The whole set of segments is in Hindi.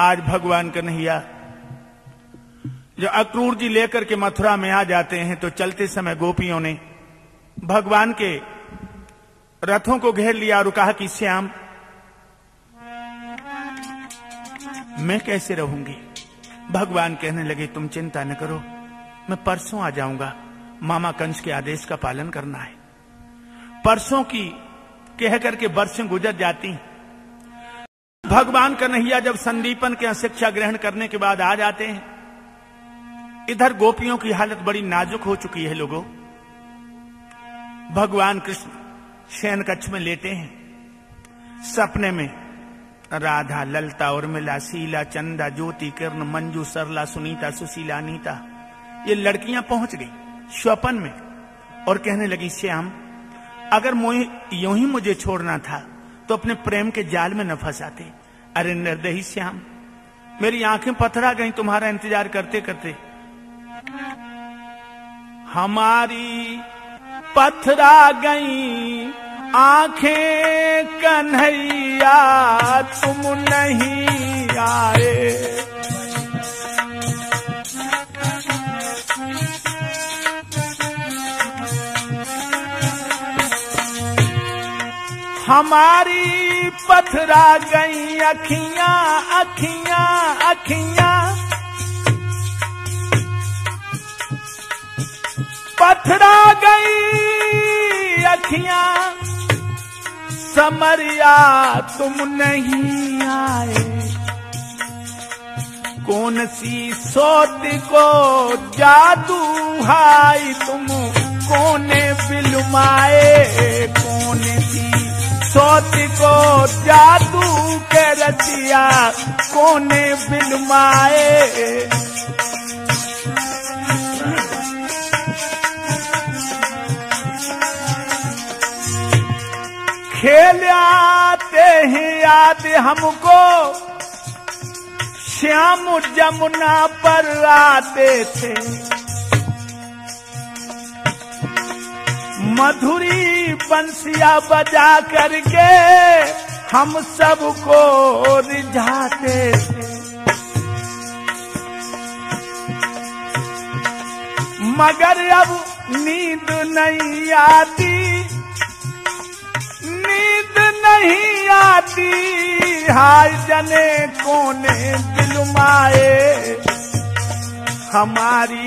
आज भगवान कन्हैया जो अक्रूर जी लेकर के मथुरा में आ जाते हैं तो चलते समय गोपियों ने भगवान के रथों को घेर लिया और कहा कि श्याम मैं कैसे रहूंगी। भगवान कहने लगे तुम चिंता न करो, मैं परसों आ जाऊंगा। मामा कंस के आदेश का पालन करना है। परसों की कह करके वर्षें गुजर जाती। भगवान कन्हैया जब संदीपन के शिक्षा ग्रहण करने के बाद आ जाते हैं, इधर गोपियों की हालत बड़ी नाजुक हो चुकी है। लोगों, भगवान कृष्ण शयन कक्ष में लेटे हैं। सपने में राधा, ललता, उर्मिला, शीला, चंदा, ज्योति, किरण, मंजू, सरला, सुनीता, सुशीला, अनीता, ये लड़कियां पहुंच गई स्वपन में और कहने लगी श्याम अगर यूं ही मुझे छोड़ना था तो अपने प्रेम के जाल में न फंसाते। अरे निर्दयी श्याम, मेरी आंखें पथरा गई तुम्हारा इंतजार करते करते। हमारी पथरा गई आंखें कन्हैया तुम नहीं आए। हमारी पथरा गई अखियां अखियां अखियां, पथरा गई अखियां समरिया तुम नहीं आए। कौन सी सोत को जादू हाई तुम कोने बिलुमाए। कौन सी सोत को जादू के रसिया कोने बिलुमाए। खेल आते हैं याद हमको श्याम जमुना पर आते थे। मधुरी बंसिया बजा करके हम सबको रिझाते थे। मगर अब नींद नहीं आती, नींद नहीं आती, हाय जने कोने दिलमाए। हमारी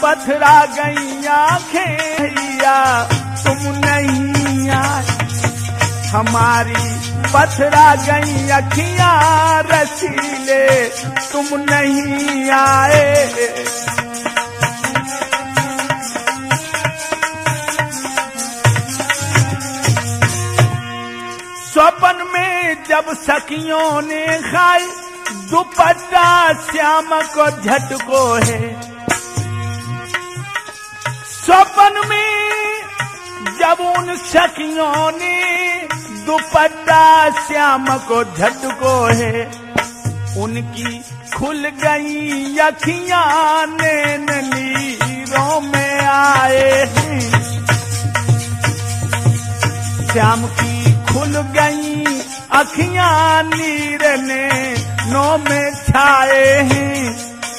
पथरा गई आंखें तुम नहीं आए। हमारी पथरा गई अखियां रसीले तुम नहीं आए। स्वप्न में जब सखियों ने खाई दुपट्टा श्याम को झटको है। स्वप्न में जब उन सखियों ने दुपट्टा श्याम को झटको है। उनकी खुल गई अखियां नैन नीरों में आए हैं। श्याम की खुल गई अखियां नीर ने नो में छाए हैं।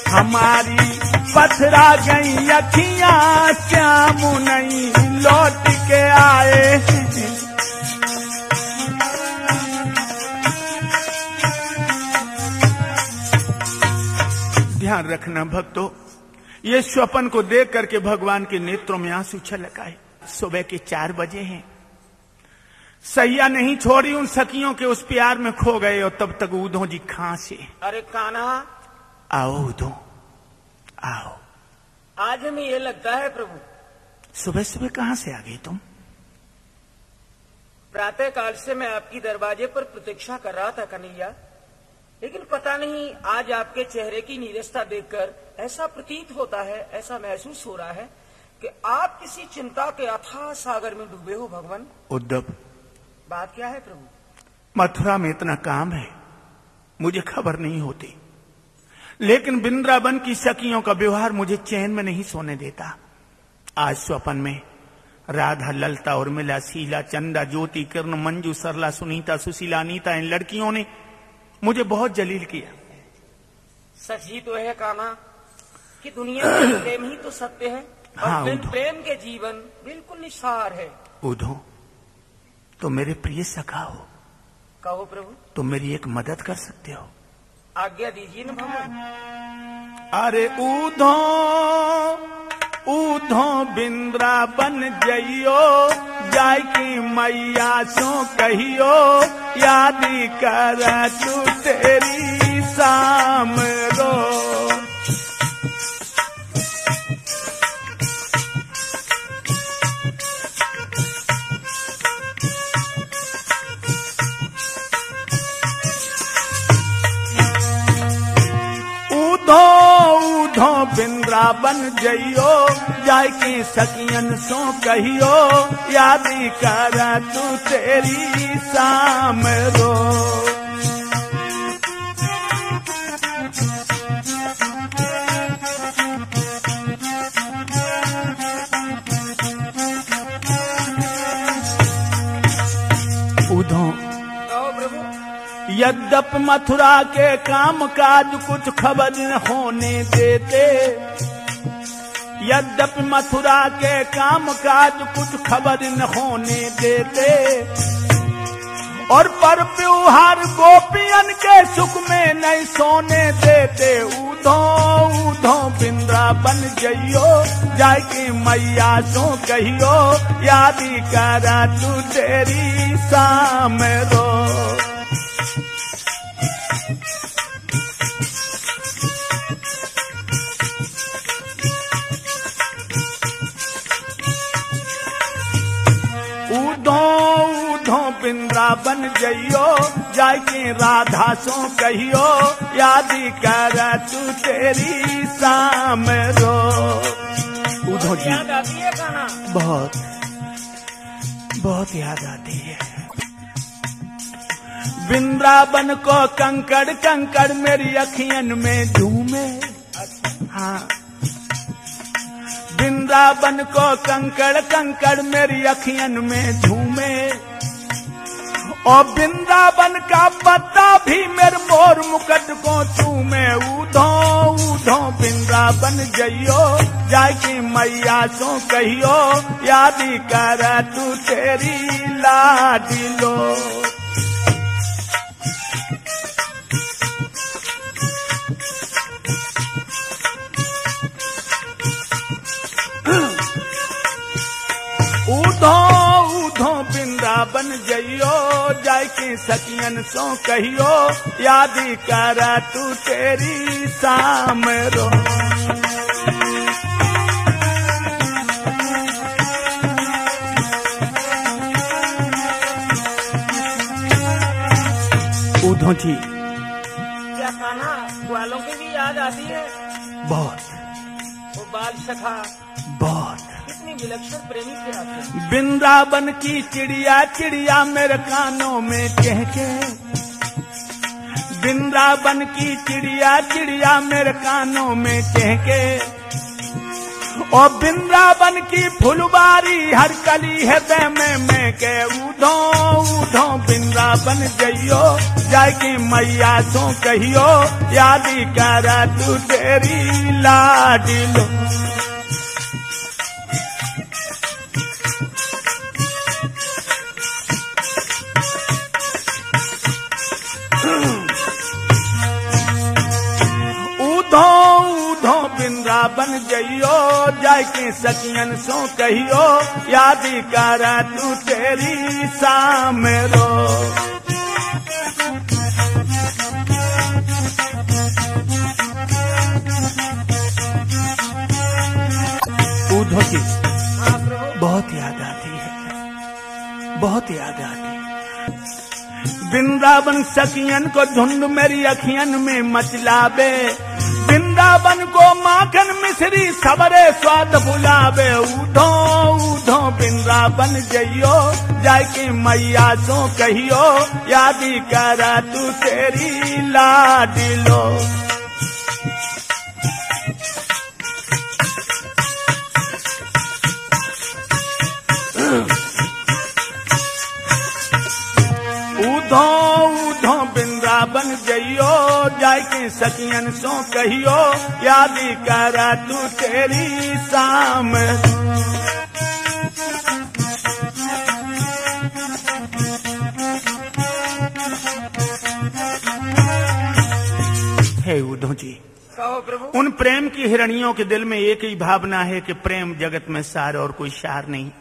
हमारी पथरा गई अखियां श्याम नहीं लौट के आए हैं। ध्यान रखना भक्तों, ये स्वप्न को देख करके भगवान के नेत्रों में आंसू छलक आए। सुबह के 4 बजे हैं। सैया नहीं छोड़ी उन सखियों के उस प्यार में खो गए और तब तक उधो जी खांसे। अरे कान्हा, आओ उधो आओ। आज हमें ये लगता है प्रभु, सुबह सुबह कहां से आ गई तुम? प्रातः काल से मैं आपकी दरवाजे पर प्रतीक्षा कर रहा था कन्हैया, लेकिन पता नहीं आज आपके चेहरे की नीरसता देखकर ऐसा प्रतीत होता है, ऐसा महसूस हो रहा है कि आप किसी चिंता के अथाह सागर में डूबे हो। भगवान उद्धव, बात क्या है प्रभु? मथुरा में इतना काम है, मुझे खबर नहीं होती, लेकिन वृंदावन की सखियों का व्यवहार मुझे चैन में नहीं सोने देता। आज स्वप्न में राधा, ललता, उर्मिला, शीला, चंदा, ज्योति, किरण, मंजू, सरला, सुनीता, सुशीला, अनीता, इन लड़कियों ने मुझे बहुत जलील किया। सच ही तो है कान्हा कि दुनिया में प्रेम ही तो सत्य है और हाँ, बिन प्रेम के जीवन बिल्कुल निस्सार है। उधो तो मेरे प्रिय सखा हो, कहो प्रभु। तो मेरी एक मदद कर सकते हो? आज्ञा दीजिए न भगवान। अरे उधो उधो बिंद्रावन जइयो, जाय की मैया सो कहियो, याद कर तू तेरी शाम रो। उधो बिंद्रावन जइयो, जाय की सखियन सो कहियो, याद कर तू तेरी शाम रो। उधो यद्यप मथुरा के काम काज कुछ खबर न होने देते, यद्यप मथुरा के काम काज कुछ खबर न होने देते, और पर त्योहार गोपियन के सुख में नहीं सोने देते। उधो उधो बिंद्रावन जइयो, जाय की मैया सो कहियो, याद कर तू तेरी शाम रो। बिंद्रावन जइयो, जाय के राधा सो कहियो, याद कर तू तेरी शाम रो। उधो जी याद आती है कान्हा? बहुत बहुत याद आती है। बिंद्रावन को कंकड़ कंकड़ मेरी अखियन में झूमे। हाँ, बिंद्रावन को कंकड़ कंकड़ मेरी अखियन में झूमे, और बिंद्रावन का पत्ता भी मेरे मोर मुकुट को चूमे। उधो उधो बिंद्रावन जइयो, जाय की मैया सो कहियो, याद कर तू तेरी लाडिलो। उधो उधो बिंद्रावन जइयो, जाय के सखियन सो कहियो, याद कर तू तेरी शाम रो। उधो जी क्या कान्हा ग्वालों की भी याद आती है? बहुत। वो बाल सखा बहुत कितनी विलक्षण प्रेमी थे आपके। बिंद्रावन की चिड़िया चिड़िया मेरे कानों में कह के, बिंद्रावन की चिड़िया चिड़िया मेरे कानों में कह के, और बिंद्रावन की फुलवारी हर कली है में के। उधो उधो बिंद्रावन जइयो, जाय की मैया सो कहियो, याद कर तू तेरी लाडिलो। बिंद्रावन जइयो, जाय के सखियन सो कहियो, याद कर तू तेरी शाम रो। उधो की बहुत याद आती है, बहुत याद आती है। बिंद्रावन सखियन को झुंड मेरी अखियन में मचलावे, बिंद्रावन को माखन मिश्री सबरे स्वाद बुलावे। उधो उधो बिंद्रावन जइयो, जाय की मैया सो कहियो, याद कर तू तेरी लाडिलो। उधो उधो बिंद्रावन जइयो, जाय के सखियन सो कहियो याद कर तू तेरी शाम। हे उद्धव जी, कहो प्रभु। उन प्रेम की हिरणियों के दिल में एक ही भावना है कि प्रेम जगत में सार और कोई सार नहीं।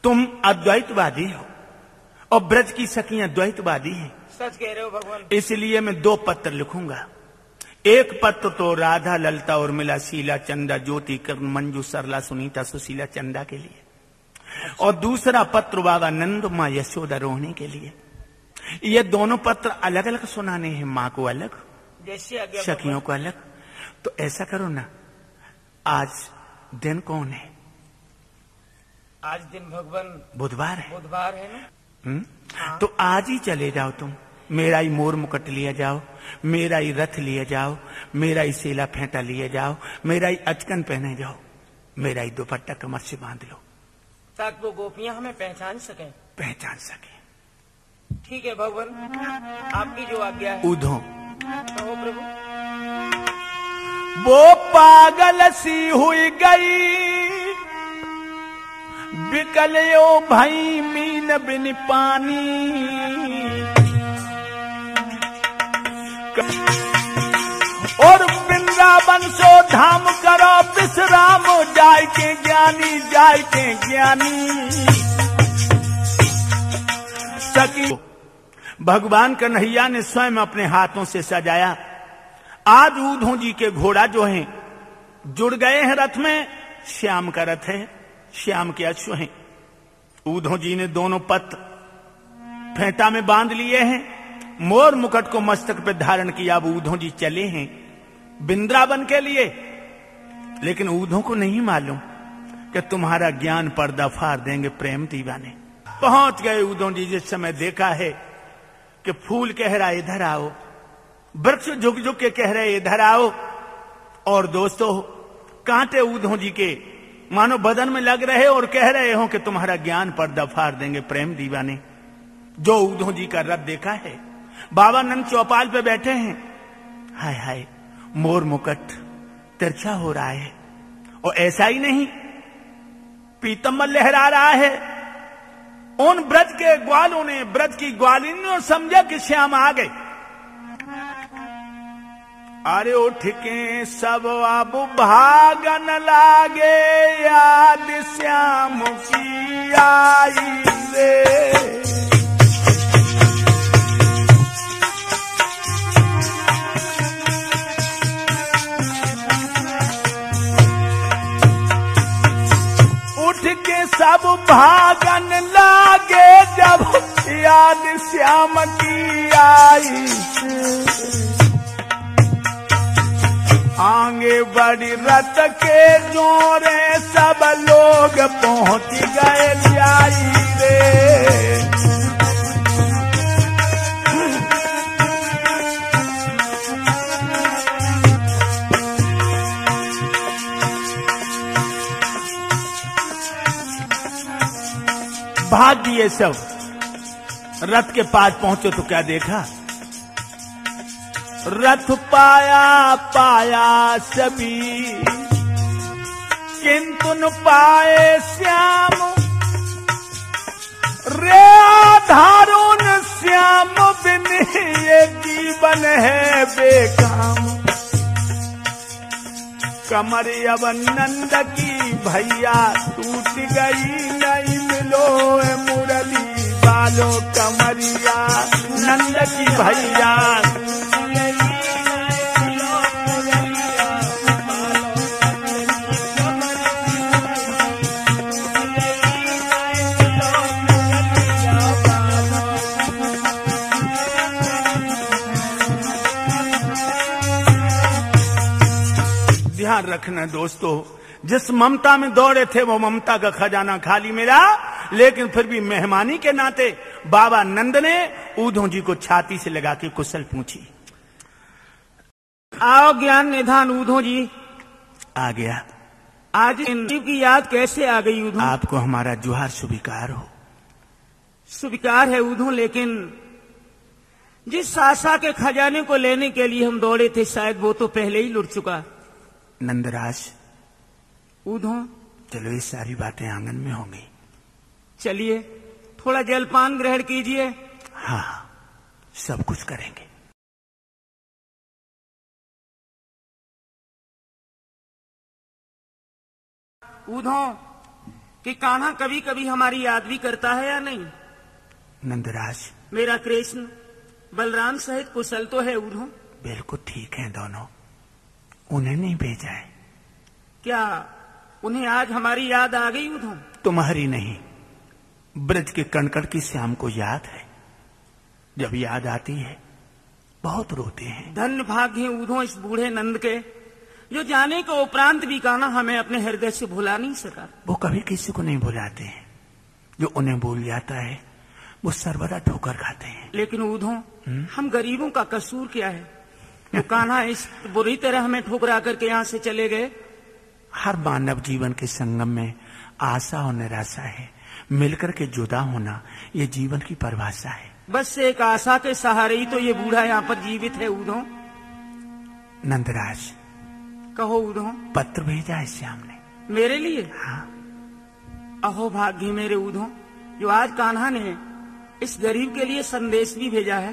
तुम अद्वैतवादी हो और ब्रज की सखियां द्वैतवादी हैं। सच कह रहे हो भगवान। इसलिए मैं 2 पत्र लिखूंगा। एक पत्र तो राधा ललता उर्मिला शीला चंदा ज्योति किरण मंजू सरला सुनीता सुशीला चंदा के लिए, और दूसरा पत्र बाबा नंद माँ यशोदा रोहिणी के लिए। ये दोनों पत्र अलग अलग सुनाने हैं, माँ को अलग, जैसे आज्ञा सखियों को अलग। तो ऐसा करो ना, आज दिन कौन है? आज दिन भगवान बुधवार है। बुधवार है ना। हाँ। तो आज ही चले जाओ तुम, मेरा ही मोर मुकुट लिया जाओ, मेरा ही रथ लिए जाओ, मेरा ही सेला फेंटा लिए जाओ, मेरा ही अचकन पहने जाओ, मेरा ही दुपट्टा कमर से बांध लो, ताकि वो गोपियां हमें पहचान सके। ठीक है भगवान, आपकी जो आज्ञा है। उद्धव, कहो प्रभु। वो पागल सी हुई गई बिकलियो भाई मीन बिन पानी, और वृंदावन सो धाम करो विश्राम, जाय के ज्ञानी जाय के ज्ञानी। सकी भगवान कन्हैया ने स्वयं अपने हाथों से सजाया। आज उद्धव जी के घोड़ा जो हैं जुड़ गए हैं रथ में, श्याम का रथ है, श्याम के अश्व हैं। उद्धव जी ने दोनों पत्र फेंटा में बांध लिए हैं, मोर मुकुट को मस्तक पे धारण किया। अब उद्धव जी चले हैं वृंदावन के लिए, लेकिन उद्धव को नहीं मालूम कि तुम्हारा ज्ञान पर्दा फाड़ देंगे प्रेम दीवाने। पहुंच गए उद्धव जी। जिस समय देखा है कि फूल कह रहा इधर आओ, वृक्ष झुक झुक के कह रहे इधर आओ, और दोस्तों कांटे उद्धव जी के मानो बदन में लग रहे और कह रहे हो कि तुम्हारा ज्ञान पर्दा फाड़ देंगे प्रेम दीवाने। जो उद्धव जी का रथ देखा है, बाबा नंद चौपाल पे बैठे हैं, हाय हाय मोर मुकुट तिरछा हो रहा है, और ऐसा ही नहीं पीतम्बर लहरा रहा है। उन ब्रज के ग्वालों ने, ब्रज की ग्वालिनी ने समझा कि श्याम आ गए। अरे उठ के सब अब भागन लागे, याद श्याम की आई रे। उठ के सब भागन लागे, जब याद श्याम की आई। आगे बड़ी रथ के जोरे सब लोग पहुंच गए जाई रे। भाग दिए सब, रथ के पास पहुंचे तो क्या देखा, रथ पाया पाया सभी, किंतु न पाए श्याम। रे आधारुन श्याम बिन ये जीवन है बेकाम। कमर अब नंद की भैया टूट गई, नहीं मिलो मुरली बालो कमरिया नंद की भैया। ध्यान रखना दोस्तों, जिस ममता में दौड़े थे वो ममता का खजाना खाली मिला, लेकिन फिर भी मेहमानी के नाते बाबा नंद ने उद्धव जी को छाती से लगा के कुशल पूछी। आओ ज्ञान निधान उद्धव जी। आ गया। आज शिव की याद कैसे आ गई उद्धव? आपको हमारा जुहार स्वीकार हो। स्वीकार है उद्धव, लेकिन जिस आशा के खजाने को लेने के लिए हम दौड़े थे, शायद वो तो पहले ही लुट चुका। नंदराज, ऊधो, चलो ये सारी बातें आंगन में होंगी। चलिए थोड़ा जलपान ग्रहण कीजिए। हाँ, सब कुछ करेंगे। ऊधो कि कान्हा कभी कभी हमारी याद भी करता है या नहीं? नंदराज, मेरा कृष्ण बलराम सहित कुशल तो है ऊधो? बिल्कुल ठीक है दोनों। उन्हें नहीं भेजा है। क्या उन्हें आज हमारी याद आ गई ऊधो? तुम्हारी नहीं, ब्रज के कणकण की श्याम को याद है। जब याद आती है बहुत रोते हैं। धन्य भाग्य है ऊधो इस बूढ़े नंद के, जो जाने के उपरांत भी कान्हा हमें अपने हृदय से भुला नहीं सका। वो कभी किसी को नहीं भुलाते हैं। जो उन्हें भूल जाता है वो सर्वदा ठोकर खाते हैं। लेकिन ऊधो, हम गरीबों का कसूर क्या है? तो कान्हा इस बुरी तरह हमें ठुकरा करके यहाँ से चले गए। हर मानव जीवन के संगम में आशा और निराशा है। मिलकर के जुदा होना ये जीवन की परिभाषा है। बस एक आशा के सहारे ही तो ये बूढ़ा यहाँ पर जीवित है ऊधो। नंदराज, कहो ऊधो। पत्र भेजा है श्याम ने मेरे लिए? हाँ। अहो भाग्य मेरे ऊधो, जो आज कान्हा ने इस गरीब के लिए संदेश भी भेजा है।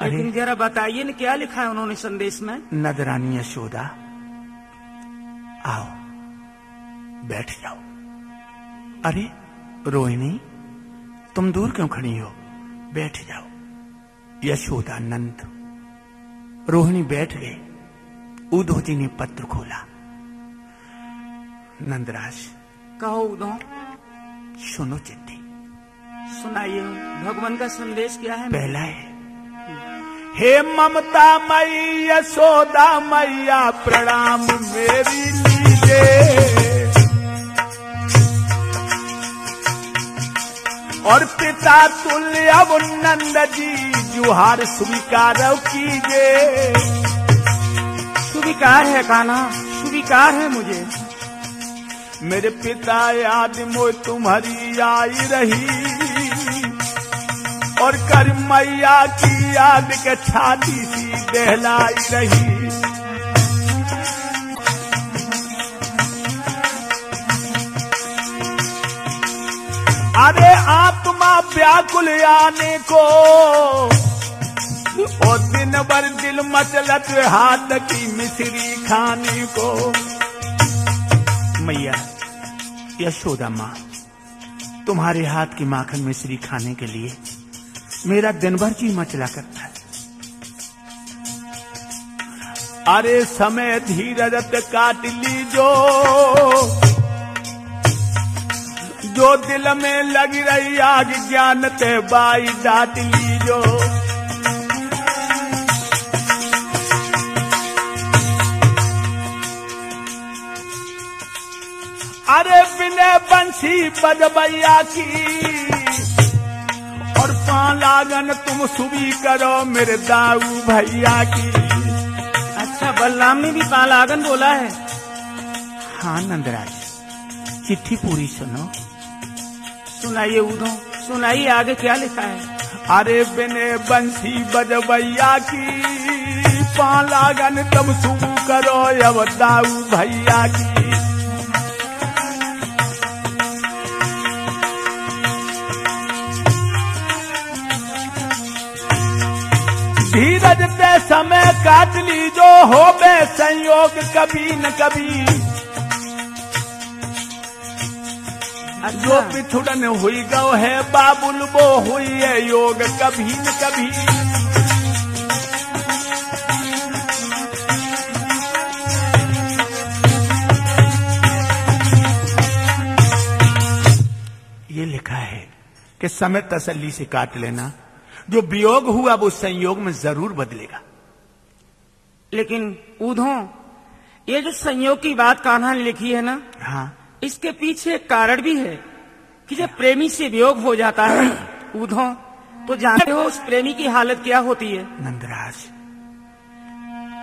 लेकिन जरा बताइए न क्या लिखा है उन्होंने संदेश में? नदरानी यशोदा, आओ बैठ जाओ। अरे रोहिणी, तुम दूर क्यों खड़ी हो? बैठ जाओ। यशोदा, नंद, रोहिणी बैठ गए। उधो जी ने पत्र खोला। नंदराज, कहो ऊधो। सुनो चिट्ठी। सुनाइए, भगवान का संदेश क्या है? पहला है, हे ममता मई यशोदा मैया प्रणाम मेरी लीजिए, और पिता तुल्य अब नंद जी जुहार स्वीकार कीजिए। स्वीकार है कान्हा, स्वीकार है मुझे। मेरे पिता याद मोय तुम्हारी आई रही, और कर मैया की याद के छाती सी दहलाई रही। अरे आत्मा व्याकुल आने को, और दिन भर दिल मचलत हाथ की मिश्री खाने को। मैया यशोदा माँ, तुम्हारे हाथ की माखन मिश्री खाने के लिए मेरा दिन भर जी मचला करता है। अरे समय धीरज काट लीजो, जो दिल में लगी रही आग ज्ञान ते बाई डाट लीजो। अरे बिने बंसी बजबैया की, और लागन तुम सुबी करो मेरे दाऊ भैया की। अच्छा, बलराम ने भी पालागन बोला है? हाँ नंदराज, चिट्ठी पूरी सुनो। सुनाइए ऊधो, सुनाइए आगे क्या लिखा है? अरे बिने बंसी बजबैया की, पालागन तुम सुबू करो अब दाऊ भैया की। धीरज पे समय काट ली, जो हो बे संयोग कभी न कभी। जो पिछुड़न हुई गौ है बाबुल, वो हुई है योग कभी न कभी। ये लिखा है कि समय तसल्ली से काट लेना, जो वियोग हुआ वो संयोग में जरूर बदलेगा। लेकिन ऊधो, ये जो संयोग की बात कान्हा ने लिखी है ना, हाँ, इसके पीछे एक कारण भी है कि जब प्रेमी से वियोग हो जाता है ऊधो, तो जानते हो उस प्रेमी की हालत क्या होती है? नंदराज,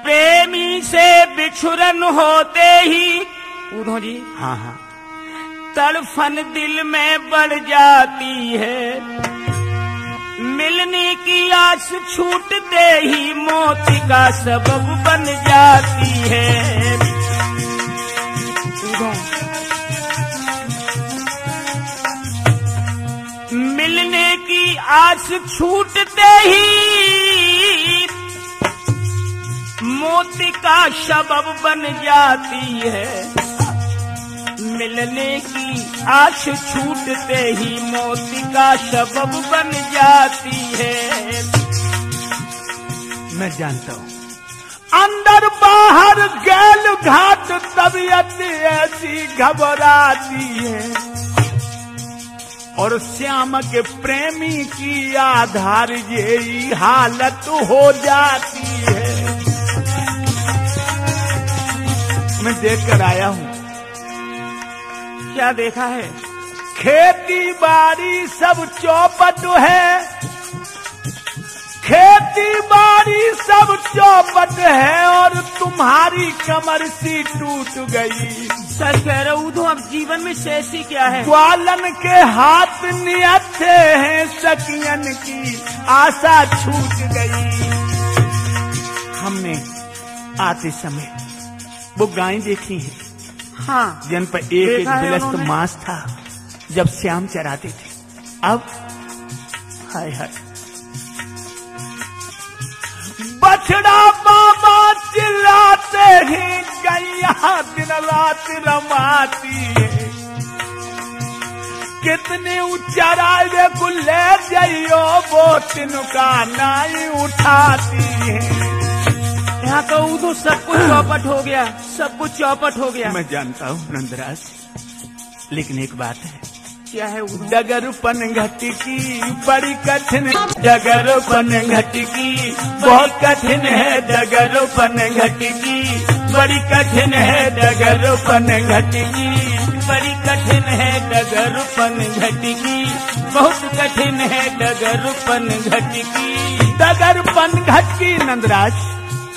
प्रेमी से बिछुरन होते ही ऊधो जी, हाँ हाँ, तड़फन दिल में बढ़ जाती है। मिलने की आस छूटते ही मौत का सबब बन जाती है। मिलने की आस छूटते ही मौत का सबब बन जाती है। मिलने की आस छूटते ही मौत का सबब बन जाती है। मैं जानता हूं अंदर बाहर गैल घाट तबीयत ऐसी घबराती है और श्याम के प्रेमी की आधार यही हालत हो जाती है। मैं देख कर आया हूं। क्या देखा है? खेती बाड़ी सब चौपट है, खेती बाड़ी सब चौपट है और तुम्हारी कमर सी टूट गई। सर कह रहा हूँ तो अब जीवन में शेषी क्या है? ग्वालन के हाथ नियते हैं, सखियन की आशा छूट गई। हमने आते समय वो गायें देखी हैं, हाँ, जिन पर एक एक बिलस्त मांस था जब श्याम चराते थे। अब हाय हाय बछड़ा बाबा चिल्लाते हैं, गैया दिन रात रमाती है। कितने उच्चाराए को ले जाइयो वो तिनका नाई उठाती है। यहाँ कहूँ तो सब कुछ चौपट हो गया, सब कुछ चौपट हो गया। मैं जानता हूँ नंदराज, लेकिन एक बात है। क्या है? डगरपन घटिकी बड़ी कठिन, डगरपन घटिकी बहुत कठिन है। डगरपन घटिकी बड़ी कठिन है, डगरपन घटिकी बड़ी कठिन है। डगरपन घटिकी बहुत कठिन है, डगरपन घटिकी। डगरपन घटकी नंदराज,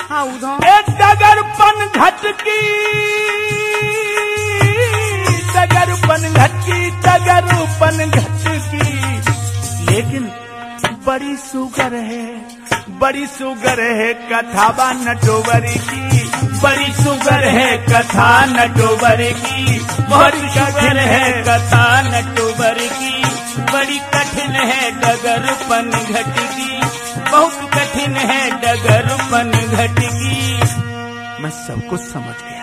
हाँ उधो एक डगरपन घटकी, डगरपन घटकी, डगरपन घटकी। लेकिन बड़ी सुगर है, बड़ी सुगर है कथावा नटोबरी की। बड़ी सुगर है कथा नटोबरी की, बड़ी सुगर है कथा नटोबरी की। बड़ी कठिन है डगरपन घटकी, बहुत कठिन है डगरपन घटकी। मैं सब कुछ समझ गया।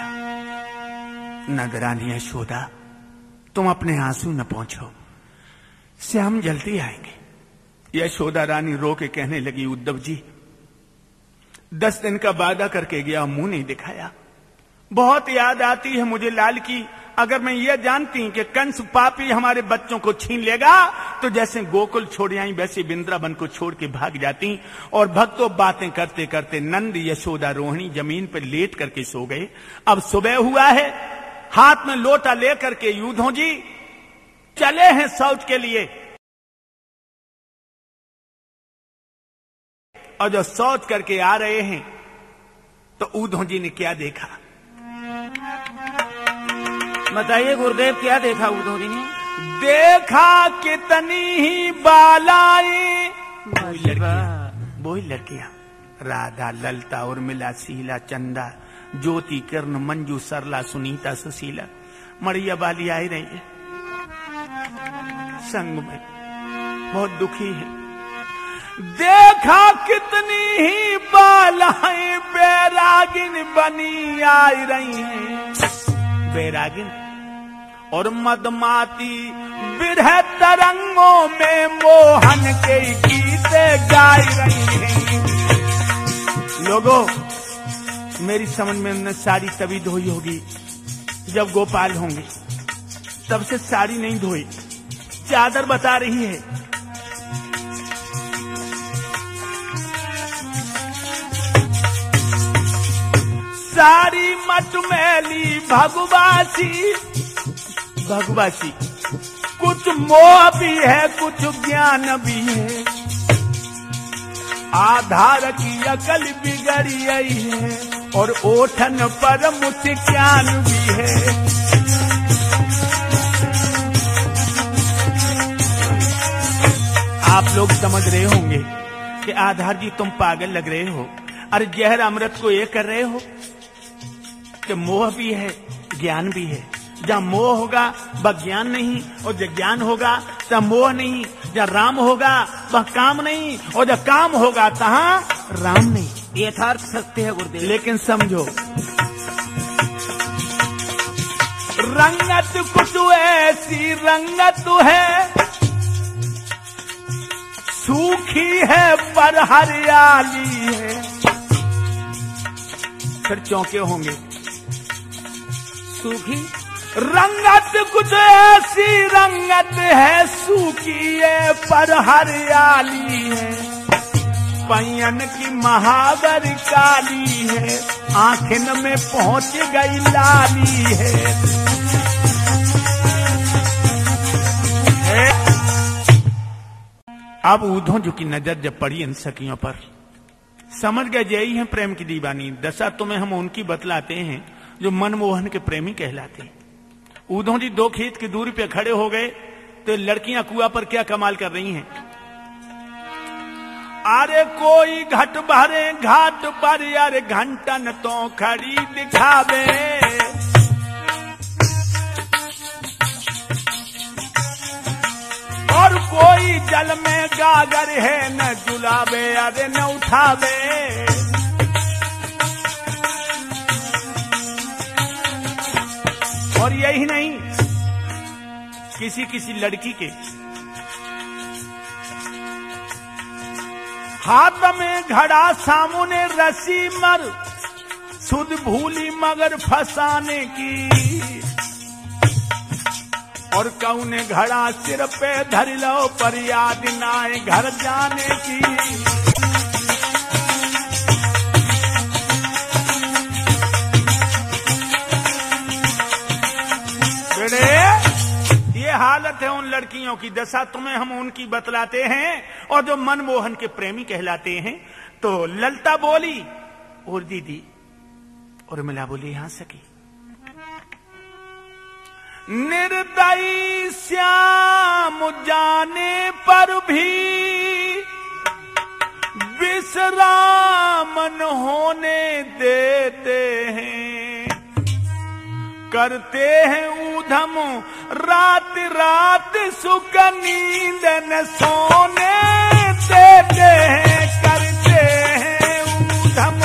नगरानी यशोदा, तुम अपने आंसू न पहुंचो, श्याम जल्दी आएंगे। यशोदा रानी रो के कहने लगी, उद्धव जी 10 दिन का वादा करके गया, मुंह नहीं दिखाया। बहुत याद आती है मुझे लाल की। अगर मैं ये जानती कि कंस पापी हमारे बच्चों को छीन लेगा तो जैसे गोकुल छोड़ आई वैसे वृंदावन को छोड़ के भाग जाती। और भक्तों बातें करते करते नंद यशोदा रोहिणी जमीन पर लेट करके सो गए। अब सुबह हुआ है, हाथ में लोटा लेकर के यूधो जी चले हैं शौच के लिए। और जो शौच करके आ रहे हैं तो ऊधो जी ने क्या देखा? बताइए गुरुदेव, क्या देखा ऊधो जी ने? देखा कितनी ही बालाएं, वही लड़कियां राधा ललता उर्मिला शीला चंदा ज्योति किरण मंजू सरला सुनीता सुशीला मरिया बाली आई रही है संग में, बहुत दुखी है। देखा कितनी ही बालाएं बैरागिन बनी आई रही हैं, बैरागिन और मदमाती बिरह तरंगों में मोहन के गीत गाई रही हैं। लोगों, मेरी समझ में उन्होंने साड़ी तभी धोई होगी जब गोपाल होंगे, तब से साड़ी नहीं धोई, चादर बता रही है। सारी मटमैली भगवासी, भगवासी कुछ मोह भी है कुछ ज्ञान भी है, आधार की अकल बिगड़ी आई है और ओठन पर मुस्कान भी है। आप लोग समझ रहे होंगे कि आधार जी तुम पागल लग रहे हो। अरे जहर अमृत को ये कर रहे हो कि मोह भी है ज्ञान भी है। जहाँ मोह होगा वह ज्ञान नहीं, और जब ज्ञान होगा तब मोह नहीं। जहाँ राम होगा वह काम नहीं, और जब काम होगा तहाँ राम नहीं। यथार्थ सत्य है गुरुदेव। लेकिन समझो, रंगत कुछ ऐसी रंगत है, सूखी है पर हरियाली है। फिर चौंके होंगे, सूखी रंगत कुछ ऐसी रंगत है, सूखी है पर हरियाली है। पैयन की महावर काली है, आंखिन में पहुंच गई लाली है। अब ऊधों जो की नजर जब पड़ी इन सखियों पर, समझ गए यही है प्रेम की दीवानी। दशा तुम्हें हम उनकी बतलाते हैं जो मनमोहन के प्रेमी कहलाते हैं। ऊधों जी 2 खेत की दूरी पे खड़े हो गए तो लड़कियां कुआं पर क्या कमाल कर रही हैं। अरे कोई घट भरे घाट पर, अरे घंटन तो खड़ी दिखावे। और कोई जल में गागर है, न जुलावे अरे न उठावे। और यही नहीं, किसी किसी लड़की के हाथ में घड़ा, सामने रस्सी मर, सुध भूली मगर फसाने की। और कौने घड़ा सिर पे धर लो, पर याद न आए घर जाने की। ये हालत है उन लड़कियों की। दशा तुम्हें हम उनकी बतलाते हैं और जो मनमोहन के प्रेमी कहलाते हैं। तो ललता बोली और दीदी, और मिला बोली यहां सकी। निर्दयी श्याम जाने पर भी विश्राम न होने देते हैं। करते हैं ऊधम रात रात, सुख नींद न सोने देते हैं। करते हैं ऊधम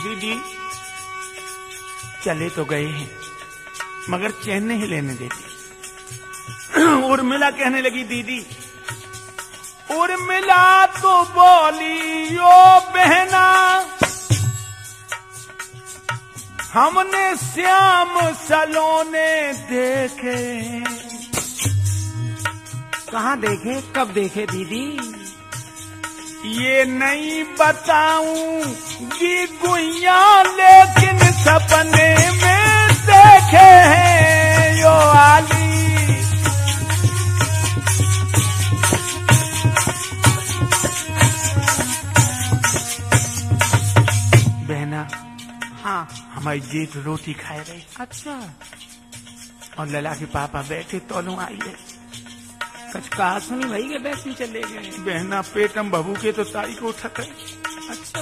दीदी चले तो गए हैं मगर चैन नहीं लेने देती। उर्मिला कहने लगी दीदी, उर्मिला तो बोली ओ बहना, हमने श्याम सलोने देखे। कहाँ देखे, कब देखे दीदी? ये नहीं बताऊंगी गुइया, लेकिन सपने में देखे हैं यो आली। बहना, हाँ हमारी जेठ रोटी खाए रहे। अच्छा, और लला के पापा बैठे तोलों आई है। कुछ कहा सुनी भाई के बैठने चले गए। बहना पेटम बहू के तो ताई को उठक है। अच्छा,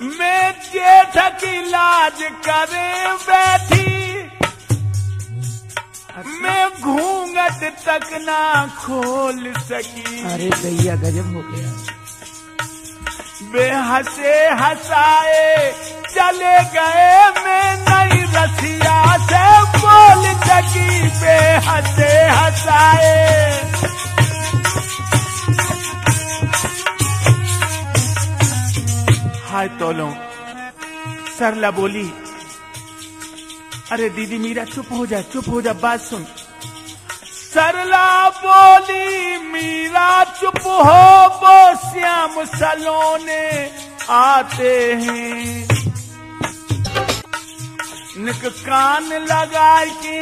मैं जेठ की लाज करे बैठी, अच्छा। मैं घूंघट तक ना खोल सकी। अरे भैया गजब हो गया। बेहसे हंसाए चले गए, मैं नई रसिया से बोल सकी। बेहसे हंसाए हाय तोलो। सरला बोली, अरे दीदी मीरा चुप हो जा, चुप हो जा, बात सुन। सरला बोली मीरा चुप हो, वो श्याम सलोने आते हैं। निक कान लगा के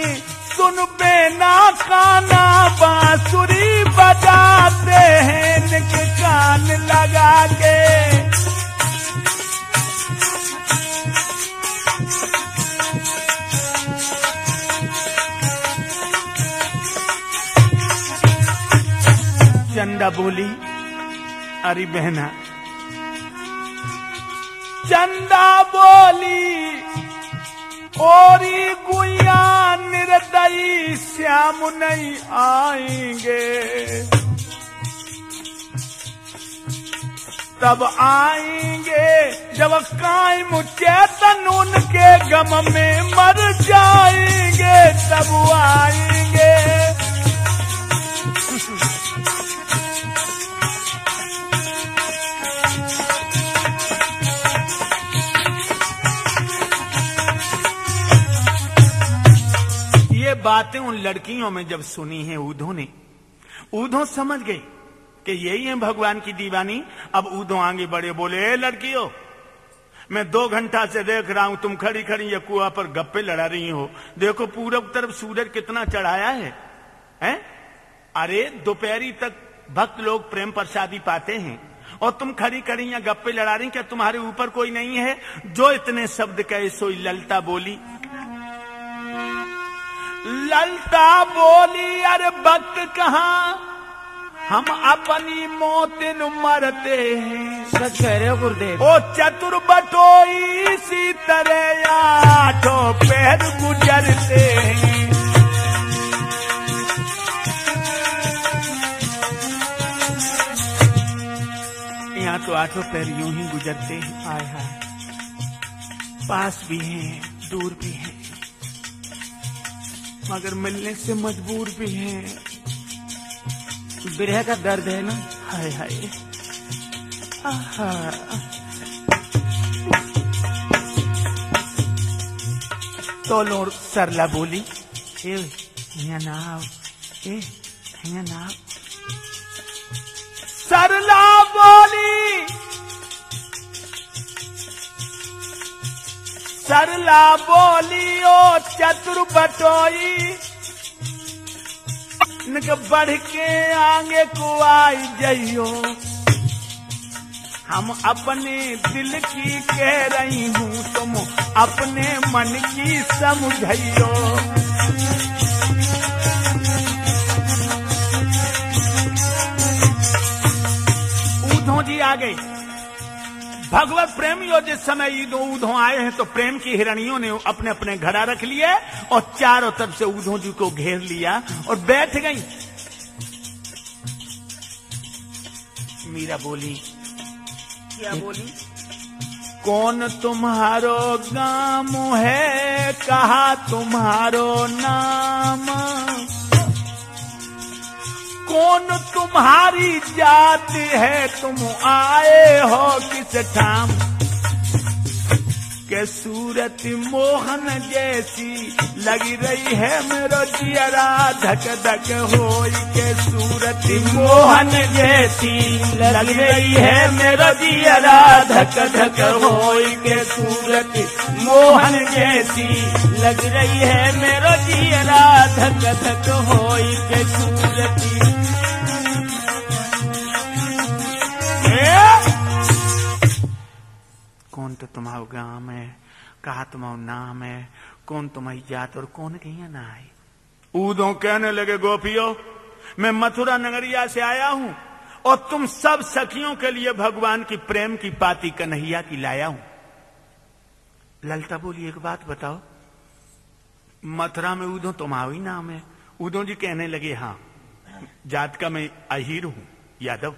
सुन बेना काना बांसुरी बजा बुलाते हैं इनके कान लगा के। चंदा बोली, अरे बहना। चंदा बोली, ओरी गुइया निर्दयी श्याम नहीं आएंगे, तब आएंगे जब कायम चेतन उनके गम में मर जाएंगे, तब आएंगे। ये बातें उन लड़कियों में जब सुनी है ऊधों ने, ऊधों समझ गए कि यही है भगवान की दीवानी। अब ऊधों आगे बढ़े, बोले, ए लड़कियों, मैं 2 घंटा से देख रहा हूं तुम खड़ी खड़ी ये कुआं पर गप्पे लड़ा रही हो। देखो पूरब तरफ सूरज कितना चढ़ाया है, हैं? अरे दोपहरी तक भक्त लोग प्रेम प्रसादी पाते हैं और तुम खड़ी खड़ी यहाँ गप्पे लड़ा रही, क्या तुम्हारे ऊपर कोई नहीं है? जो इतने शब्द कहे सोई ललता बोली। ललता बोली, अरे भक्त कहाँ, हम अपनी मौतिन मरते हैं। सच कह रहे हो गुरुदेव। ओ चतुर बटोई इसी तरह आठों पैर गुजरते हैं। यहाँ तो आठों पैर यूं ही गुजरते हैं। आय हाय, पास भी हैं, दूर भी हैं, मगर मिलने से मजबूर भी हैं। विरह का दर्द है ना। हाय हाय, तो लो सरला बोली, यहाँ ना आओ, यहाँ ना आओ। सरला बोली, सरला बोली, ओ चतुर बटोई, इनके बढ़ के आगे को आई जइयो। हम अपने दिल की कह रही हूँ, तुम अपने मन की समझइयो। ऊधों जी आ गए। भगवत प्रेमियों जिस समय ऊधों आए हैं तो प्रेम की हिरणियों ने अपने अपने घड़ा रख लिए और चारों तरफ से ऊधों जी को घेर लिया और बैठ गई। मीरा बोली, क्या बोली? कौन तुम्हारो गाम है, कहा तुम्हारो नाम, कौन तुम्हारी जात है, तुम आए हो किस ठाम। के सूरत मोहन जैसी लगी रही है मेरो जियरा, धक धक होई के सूरत मोहन जैसी लगी रही है मेरो जियरा, धक धक होई के सूरत मोहन जैसी लग रही है मेरो जियरा, धक धक होई के सूरत। कौन तो तुम्हारा गांव है, कहा तुम्हारा नाम है, कौन तुम्हारी जात और कौन कहीं ना आई। ऊधों कहने लगे, गोपियों, मैं मथुरा नगरिया से आया हूं और तुम सब सखियों के लिए भगवान की प्रेम की पाती कन्हैया की लाया हूं। ललता बोली, एक बात बताओ, मथुरा में ऊधों तुम्हारा ही नाम है? ऊधों जी कहने लगे, हाँ, जात का मैं अहीर हूं, यादव।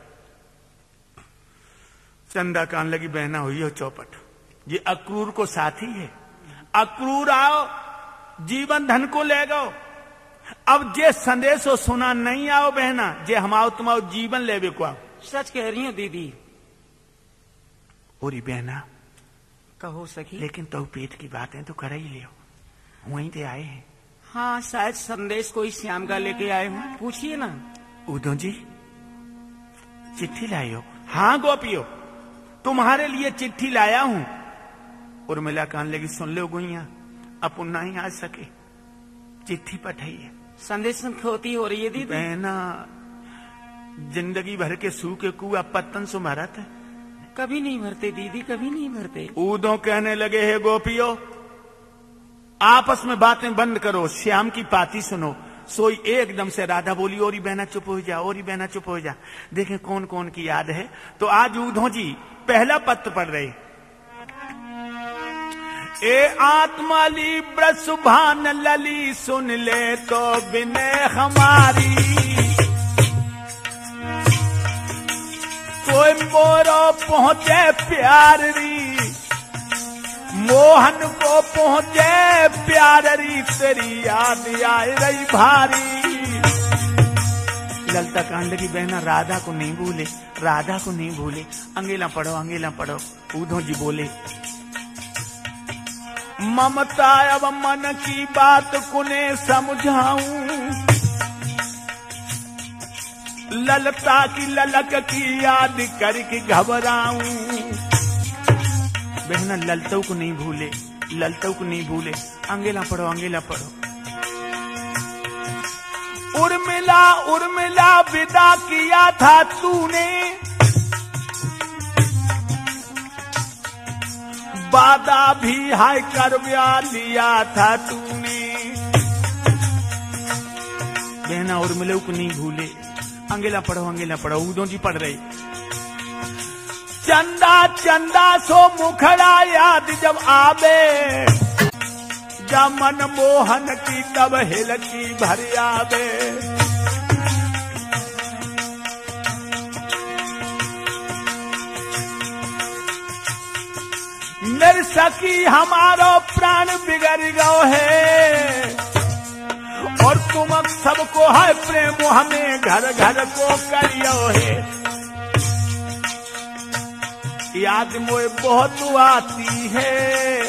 चंदा कान लगी, बहना हुई हो चौपट, ये अक्रूर को साथी है। अक्रूर आओ, जीवन धन को ले गो। अब जे संदेश हो सुना नहीं आओ बहना, जे हम आओ तुम आओ जीवन ले को आओ। सच कह रही हो दीदी। ओरी बहना, कहो सखी। लेकिन तो पेट की बातें तो कर ही लियो, वहीं ते आए हैं। हाँ, शायद संदेश कोई श्याम का लेके आए हो, पूछिए ना। ऊधों जी चिट्ठी लाई हो? हाँ गोपियो, तुम्हारे लिए चिट्ठी लाया हूं। उर्मिला कहने लगी, सुन लो गुइया, अपन नहीं आ सके, चिट्ठी पठाइए। संदेश खोती हो रही है दीदी। बहना, जिंदगी भर के सूखे कुआ पत्तन से भरत है। कभी नहीं भरते दीदी, कभी नहीं भरते। ऊदों कहने लगे हे गोपियों, आपस में बातें बंद करो, श्याम की पाती सुनो। सोई एकदम से राधा बोली, ओरी बहना चुप हो जा, ओरी बहना चुप हो जा, देखें कौन कौन की याद है। तो आज ऊधो जी पहला पत्र पढ़ रहे। ए आत्माली ब्रसुभान लली, सुन ले तो बिने हमारी, कोई मोरो पहुंचे प्यार री, मोहन को पहुंचे प्यार री, तेरी याद आए रही भारी। ललता कांड की बहना राधा को नहीं भूले, राधा को नहीं भूले। अंगेला पढ़ो, अंगेला पढ़ो। ऊधो जी बोले, ममता अब मन की बात कुने समझाऊं, ललता की ललक की याद करके घबराऊं। बहना ललतों को नहीं भूले, ललतों को नहीं भूले। अंगेला पढ़ो, अंगेला पढ़ो। उर्मिला उर्मिला विदा किया था तूने, वादा भी हाय कर लिया था तूने। बहना उर्मिला को नहीं भूले। अंगेला पढ़ो, अंगेला पढ़ो। ऊदो जी पढ़ रहे। चंदा चंदा सो मुखड़ा याद जब आवे, जब मन मोहन की तब हिलकी भर आवे। मेरे सखी हमारो प्राण बिगड़ गयो है, और तुम सबको है प्रेम हमें घर घर को करियो है। याद मोए बहुत आती है,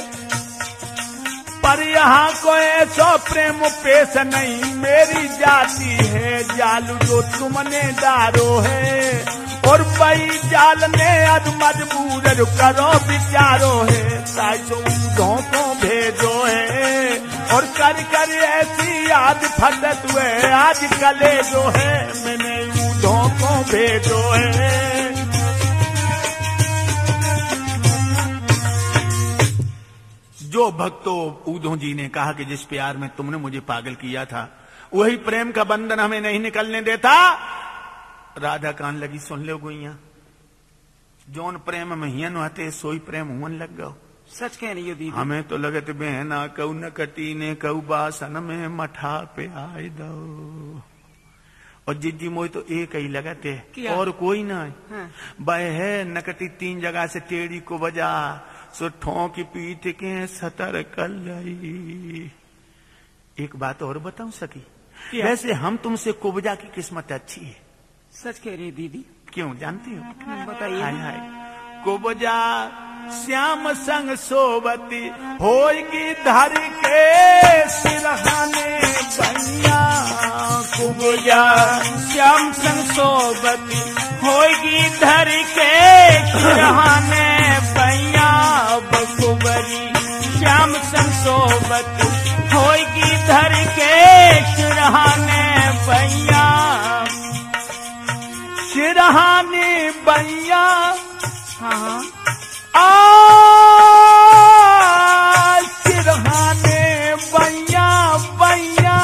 पर यहाँ को ऐसा प्रेम पेश नहीं मेरी जाती है। जालू जो तुमने डारो है, और बई जाल ने अद मजबूर करो विचारो है। साइसो ऊधों को भेजो है, और कर कर ऐसी याद फटत हुए आज कले जो है। मैंने ऊधों को भेजो है। जो भक्तों, ऊधो जी ने कहा कि जिस प्यार में तुमने मुझे पागल किया था, वही प्रेम का बंधन हमें नहीं निकलने देता। राधा कान लगी, सुन लो गुइया, जोन प्रेम में हियन आते सोई प्रेम हुन लग गयो। सच कह रही हो दीदी। हमें तो लगत बहना कऊ न कटी ने कऊ बासन में मठा पे आए दो। और जिज्जी मोई तो एक ही लगते, और कोई ना है। हाँ। बह नकटी 3 जगह से टेढ़ी को बजा, सो ठोंक पीट के सतर कर लाई। एक बात और बताऊं सकी, वैसे हम तुमसे कुबजा की किस्मत अच्छी है। सच कह रही दीदी। क्यों जानती हो? बताइए। हाय हाय कुबजा श्याम संग सोबती होगी धर के सिरहाने बनिया। कुबजा श्याम संग सोबती होगी धर के सिरहाने बनिया। बकुबरी श्याम संग सोबती होगी धर के सिरहाने बनिया। सिरहाने बनिया। हाँ सिरहाने बैया बैया,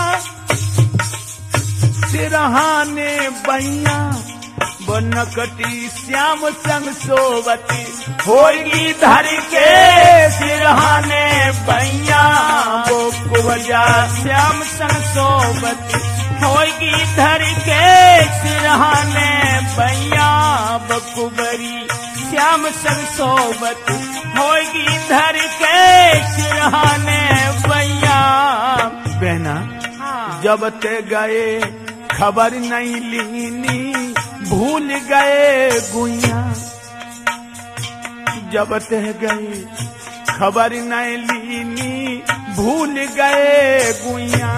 सिरहाने बैया। बनकटी श्याम संग सोवती होगी धर के सिरहाने बैया। वो कुबजा श्याम संग सोवती होगी धर के सिरहाने बैया। बकुबरी श्याम संग सोबत होगी धर के सिरहाने बैया। बहना हाँ। जब ते गए खबर नहीं लीनी, भूल गए गुइया। जब ते गए खबर नहीं लीनी, भूल गए गुइया।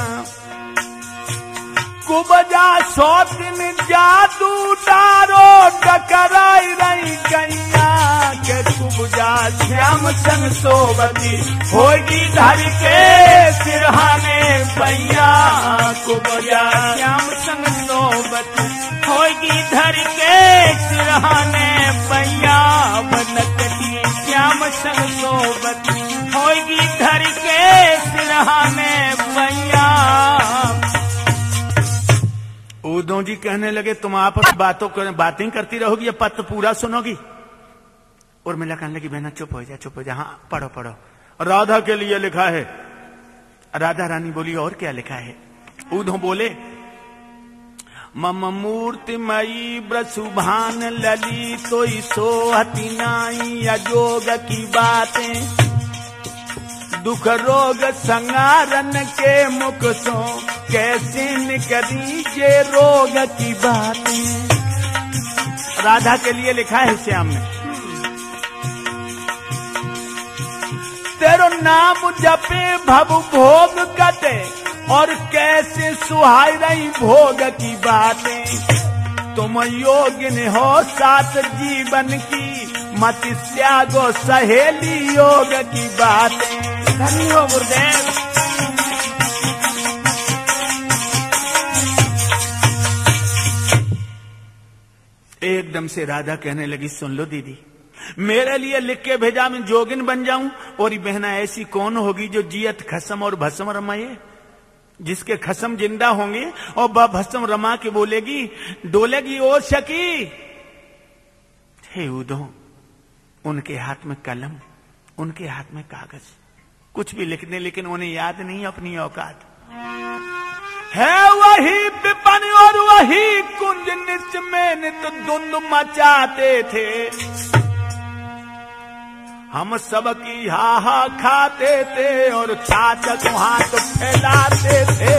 कुबजा 100 दिन जादू डारो टकराई रही गैया। के कुबजा श्याम संग सोबती होगी धर के सिरहाने बैया। कुबजा श्याम संग सोबती होगी धर के सिरहाने पैया बनकटी श्याम संग सोबत होगी धर के सिरहाने पैया। उद्धव जी कहने लगे तुम आपस बातें करती रहोगी या पत्र पूरा सुनोगी? उर्मिला कहने लगी बहना चुप हो जा, हाँ पढ़ो पढ़ो। राधा के लिए लिखा है। राधा रानी बोली और क्या लिखा है? उद्धव बोले मम मूर्तिमयी ब्रसुभान लली तो सोहती नाई अजोग की बातें, दुख रोग संगारन के मुख सो कैसे निकली ये रोग की बातें। राधा के लिए लिखा है श्याम ने, तेरो नाम जपे भव भोग कटे और कैसे सुहाई रही भोग की बातें। तुम योगिन हो साथ जीवन की मत त्यागो सहेली योग की बातें। धन्य हो गुरुदेव। एकदम से राधा कहने लगी सुन लो दीदी, मेरे लिए लिख के भेजा, मैं जोगिन बन जाऊं। और बहना ऐसी कौन होगी जो जियत खसम और भस्म रमाए, जिसके खसम जिंदा होंगे और भस्म रमा के बोलेगी डोलेगी ओ सकी। हे उद्धव, उनके हाथ में कलम, उनके हाथ में कागज, कुछ भी लिखने, लेकिन उन्हें याद नहीं अपनी औकात है। वही विपन और वही कुंज निच में नित धुंध मचाते थे, हम सबकी हाहा खाते थे और छाछक हाथ फैलाते थे।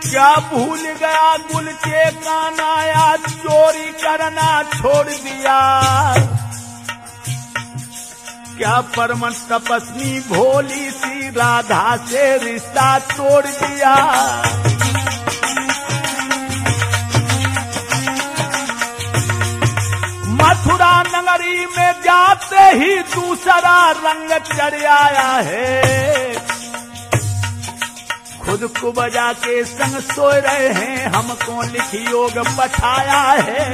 क्या भूल गया गुल के काना या चोरी करना छोड़ दिया, क्या परम तपस्वी भोली सी राधा से रिश्ता तोड़ दिया। मथुरा नगरी में जाते ही दूसरा रंग चढ़ आया है, खुद को बजा के संग सोए रहे हैं, हमको लिखी योग पठाया है।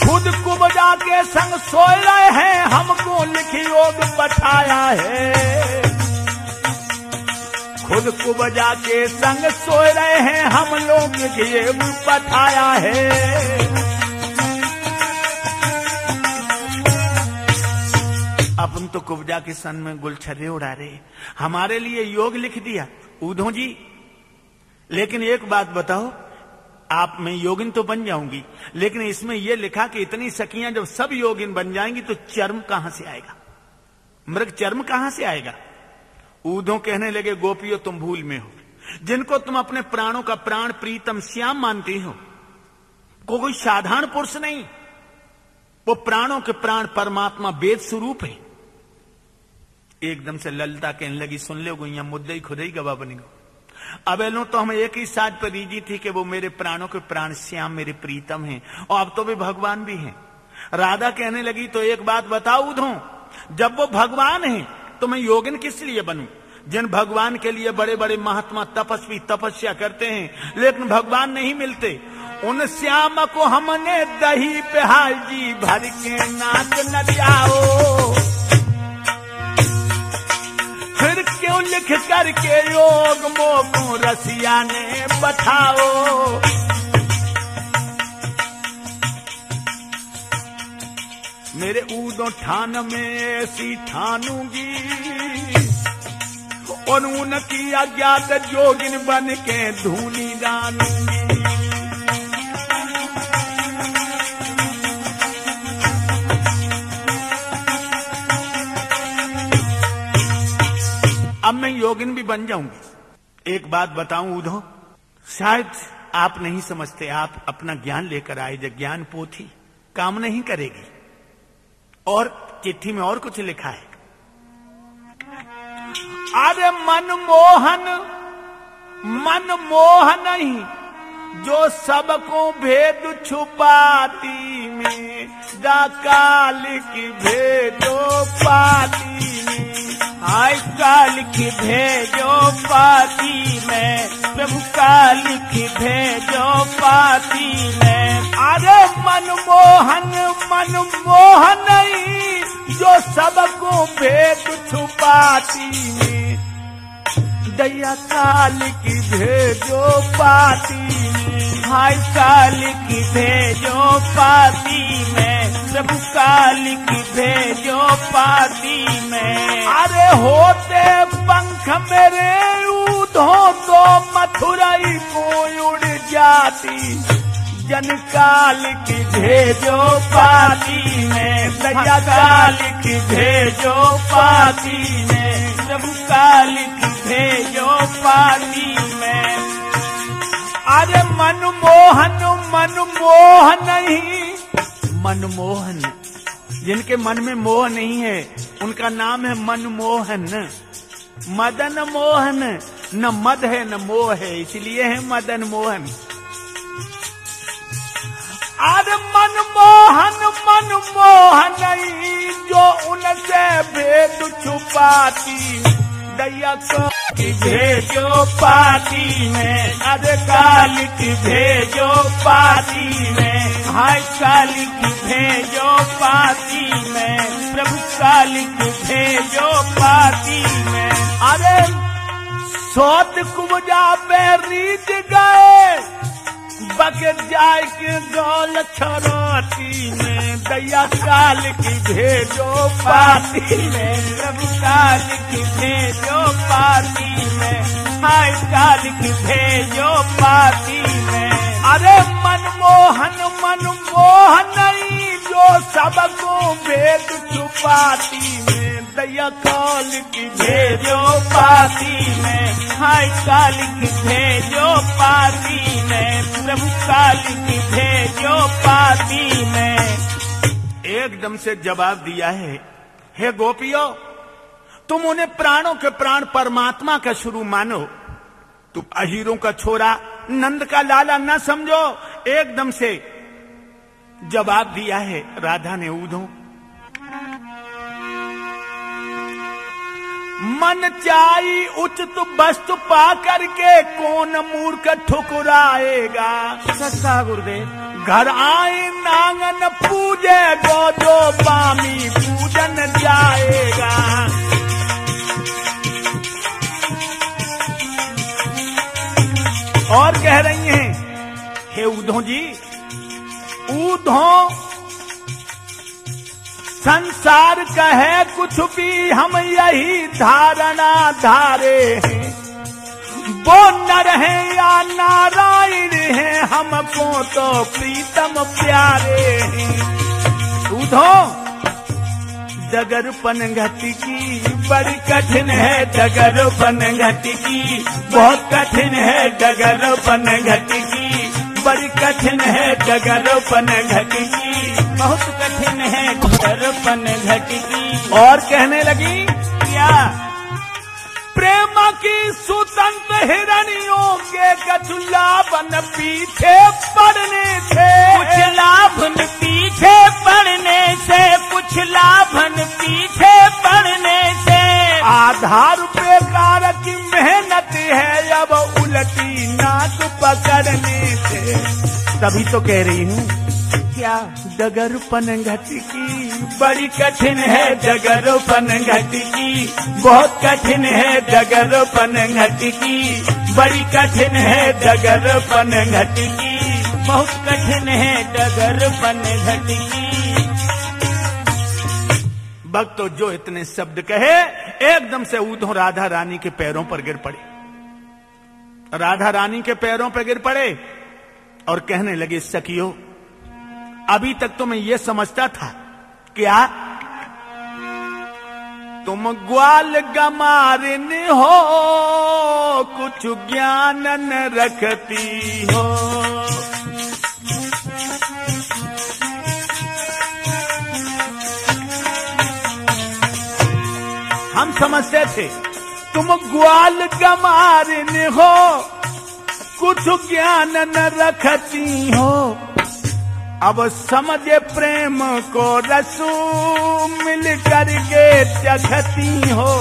खुद को बजा के संग सोए रहे हैं, हमको लिखी योग पठाया है। खुद को बजा के संग सोए रहे हैं, हम लोग ये पठाया है। अपन तो कुब्जा के सन में गुलछर्रे उड़ा रहे, हमारे लिए योग लिख दिया उद्धव जी। लेकिन एक बात बताओ, आप मैं योगिन तो बन जाऊंगी, लेकिन इसमें यह लिखा कि इतनी सखियां जब सब योगिन बन जाएंगी तो चर्म कहां से आएगा, मृग चर्म कहां से आएगा। उद्धव कहने लगे गोपियों तुम भूल में हो, जिनको तुम अपने प्राणों का प्राण प्रीतम श्याम मानती हो, कोई साधारण पुरुष नहीं, वो प्राणों के प्राण परमात्मा वेद स्वरूप है। एकदम से ललिता कहने लगी सुन ले गुइया मुद्दे ही खुद ही गवाह बनेगा। अब लो तो हम एक ही साथ पर रीजी थी कि वो मेरे प्राणों के प्राण श्याम मेरे प्रीतम हैं, और अब तो वे भगवान भी हैं। राधा कहने लगी तो एक बात बताओ उद्धव, जब वो भगवान है तो मैं योगिन किस लिए बनूं? जिन भगवान के लिए बड़े बड़े महात्मा तपस्वी तपस्या करते हैं लेकिन भगवान नहीं मिलते, उन श्याम को हमने दही पे हाजी भर के नाच न जाओ। फिर क्यों लिख करके योग मोको रसिया ने बताओ। मेरे ऊदो ठान में ऐसी ठानूंगी और उनकी अज्ञात जोगिन बन के धूली डालूंगी। अब मैं योगिन भी बन जाऊंगी। एक बात बताऊं उद्धव, शायद आप नहीं समझते, आप अपना ज्ञान लेकर आए, जो ज्ञान पोथी काम नहीं करेगी। और चिट्ठी में और कुछ लिखा है, अरे मन मोहन ही जो सबको भेद छुपाती में, गा काल की भेदो पाती में। हाय काल की भेजो पाती में, प्रभु काल की भेजो पाती में। अरे मनमोहन मनमोहन जो सबको भेद छुपाती में, दया काल की भेजो पाती में। हाय काल की भेजो पाती में, प्रभु काल की भेजो पाती में। अरे होते पंख मेरे ऊधों तो मथुराई को उड़ जाती, जन काल की भेजो पाती में। दया काल की भेजो पाती में, प्रभु काल की भेजो पाती में। अरे मनमोहन मनमोहन ही, मनमोहन जिनके मन में मोह नहीं है उनका नाम है मनमोहन। मदन मोहन न मद है न मोह है, इसलिए है मदन मोहन। अरे मनमोहन मनमोहन जो उनसे भेद छुपाती, दया की भेजो पाती में। अरे काल की भेजो पाती में, हाय काल की भेजो पाती में, प्रभु काल की भेजो पाती में। अरे सोत कुबजा पे रीत गए, बगैर जाय के गौल छरोती में। दया काल की भेजो पाती में, प्रभु काल की भेजो पाती में, हाय काल की भेजो पाती में। अरे मनमोहन मनमोहन जो सबको भेद छुपाती में, दया काल की भेजो पाती में, हाय काल की भेजो पाती में, प्रभु काल की भेजो पाती में। एकदम से जवाब दिया है, हे गोपियों, तुम उन्हें प्राणों के प्राण परमात्मा का शुरू मानो, तुम अहीरों का छोरा नंद का लाला न समझो। एकदम से जवाब दिया है राधा ने ऊधों। मन चाही उचित वस्तु पा करके कौन मूर्ख ठुकराएगा। सच्चा गुरुदेव। घर आए नांगन पूजे गोदो पामी पूजन जाएगा। और कह रही हैं, हे ऊधों जी, ऊधों संसार का है कुछ भी हम यही धारणा धारे हैं, वो नर है या नारायण है हमको तो प्रीतम प्यारे हैं। ऊधों डगरपन घटी की बड़ी कठिन है, डगरपन घटी की बहुत कठिन है, डगरपन घटी की बड़ी कठिन है, डगरपन घटी की बहुत कठिन है, डगरपन घटी की। और कहने लगी क्या, प्रेम की सुतंत हिरणियों के कछुलाभन पीछे पड़ने से, कुछ लाभन पीछे पड़ने से, कुछ लाभन पीछे पड़ने से, आधार बेकार की मेहनत है अब उलटी नाक पकड़ने से। तभी तो कह रही हूँ क्या, डगरपन घटी की बड़ी कठिन है, डगरपन घटी की बहुत कठिन है, डगरपन घटी की बड़ी कठिन है, डगरपन घटी की बहुत कठिन है, डगरपन घटी की। भक्तों जो इतने शब्द कहे, एकदम से ऊधों राधा रानी के पैरों पर गिर पड़े, राधा रानी के पैरों पर गिर पड़े और कहने लगे, सखियो अभी तक तो मैं ये समझता था, क्या तुम ग्वाल गमारिन हो, कुछ ज्ञान न रखती हो। हम समझते थे तुम ग्वाल गमारिन हो, कुछ ज्ञान न रखती हो, अब समझे प्रेम को रसू मिल करके चखती हो।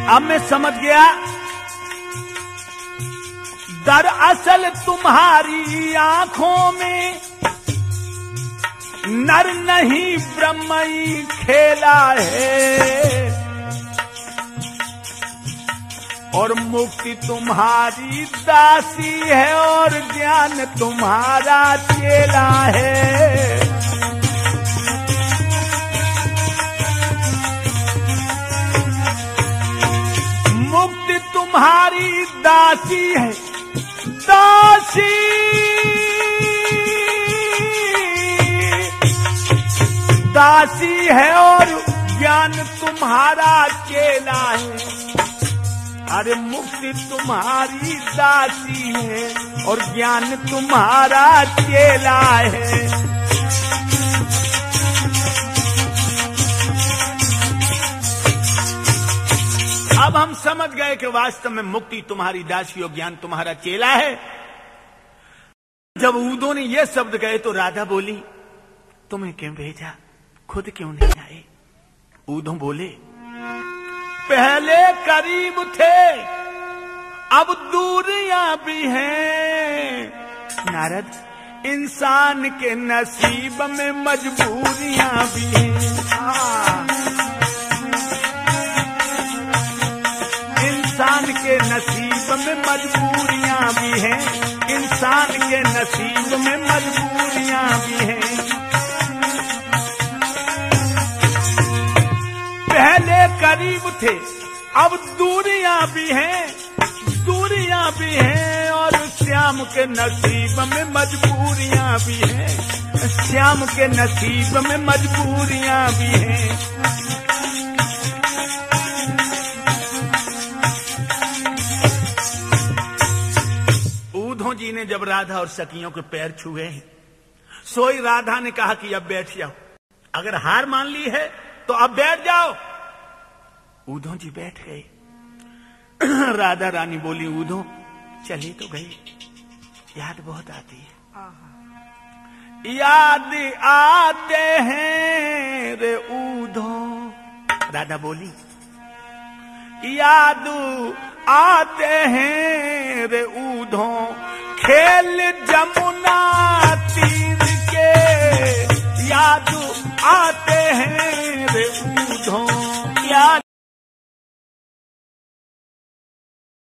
अब मैं समझ गया दरअसल तुम्हारी आंखों में नर नहीं ब्रह्म ही खेला है, और मुक्ति तुम्हारी दासी है और ज्ञान तुम्हारा चेला है। मुक्ति तुम्हारी दासी है, दासी दासी है और ज्ञान तुम्हारा चेला है। अरे मुक्ति तुम्हारी दासी है और ज्ञान तुम्हारा चेला है। अब हम समझ गए कि वास्तव में मुक्ति तुम्हारी दासी और ज्ञान तुम्हारा चेला है। जब ऊधो ने यह शब्द कहे तो राधा बोली, तुम्हें क्यों भेजा, खुद क्यों नहीं आए? ऊधो बोले, पहले करीब थे अब दूरियां भी हैं। नारद, इंसान के नसीब में मजबूरियां भी हैं। इंसान के नसीब में मजबूरियां भी हैं, इंसान के नसीब में मजबूरियां भी हैं। पहले करीब थे अब दूरियां भी हैं, दूरियां भी हैं, और श्याम के नसीब में मजबूरियां भी हैं, श्याम के नसीब में मजबूरियां भी हैं। ऊधो जी ने जब राधा और सखियों के पैर छुए सोई राधा ने कहा कि अब बैठ जाओ, अगर हार मान ली है तो अब बैठ जाओ। ऊधो जी बैठ गए। राधा रानी बोली, ऊधो चली तो गई, याद बहुत आती है। याद आते हैं रे ऊधो, राधा बोली, याद आते हैं रे ऊधो, खेल जमुना तीर के, याद आते हैं रे ऊधो।